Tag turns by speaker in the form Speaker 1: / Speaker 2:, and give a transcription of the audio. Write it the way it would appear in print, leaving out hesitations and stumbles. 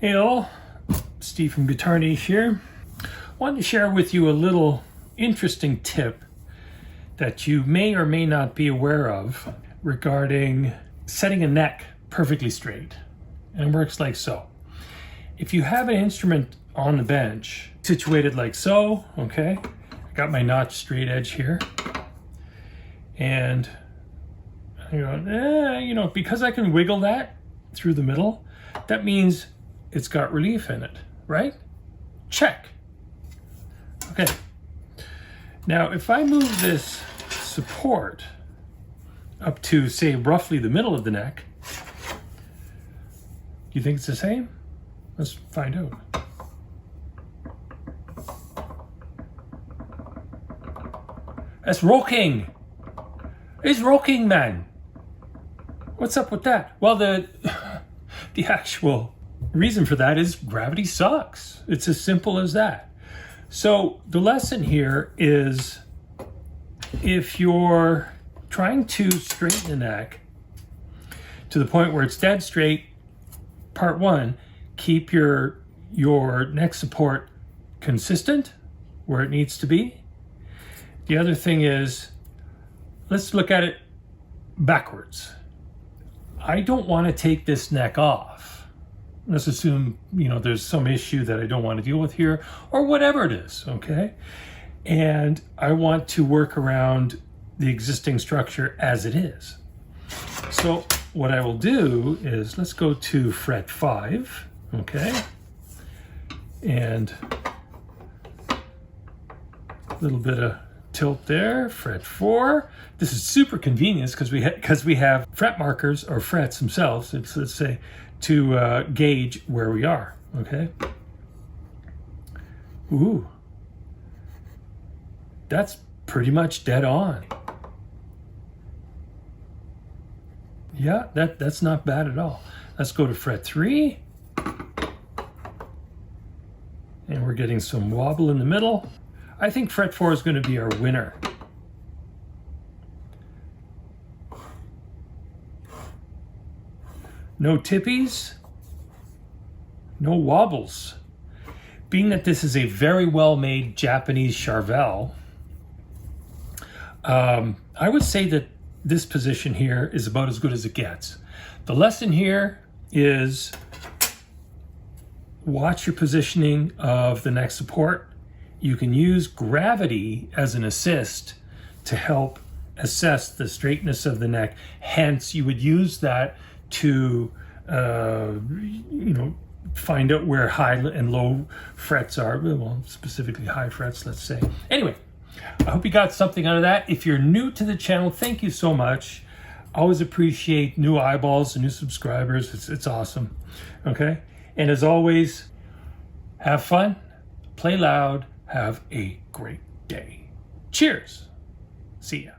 Speaker 1: Hey all, Steve from GuitarNiche here. Wanted to share with you a little interesting tip that you may or may not be aware of regarding setting a neck perfectly straight. And it works like so. If you have an instrument on the bench situated like so, okay, I got my notch straight edge here, and I'm going, because I can wiggle that through the middle, that means it's got relief in it, right? Check. Okay. Now, if I move this support up to, say, roughly the middle of the neck, do you think it's the same? Let's find out. That's rocking. It's rocking, man. What's up with that? Well, the actual reason for that is gravity sucks. It's as simple as that. So the lesson here is, if you're trying to straighten the neck to the point where it's dead straight, part one, keep your neck support consistent where it needs to be. The other thing is, let's look at it backwards. I don't want to take this neck off. Let's assume, there's some issue that I don't want to deal with here, or whatever it is, okay? And I want to work around the existing structure as it is. So what I will do is, let's go to fret 5, okay? And a little bit of tilt there, fret 4. This is super convenient because we have fret markers, or frets themselves, let's say, to gauge where we are, okay? Ooh, that's pretty much dead on. Yeah, that's not bad at all. Let's go to fret 3. And we're getting some wobble in the middle. I think fret 4 is going to be our winner. No tippies, no wobbles. Being that this is a very well-made Japanese Charvel, I would say that this position here is about as good as it gets. The lesson here is, watch your positioning of the neck support. You can use gravity as an assist to help assess the straightness of the neck. Hence, you would use that to, find out where high and low frets are. Well, specifically high frets, let's say. Anyway, I hope you got something out of that. If you're new to the channel, thank you so much. I always appreciate new eyeballs and new subscribers. It's awesome. Okay? And as always, have fun, play loud, have a great day. Cheers. See ya.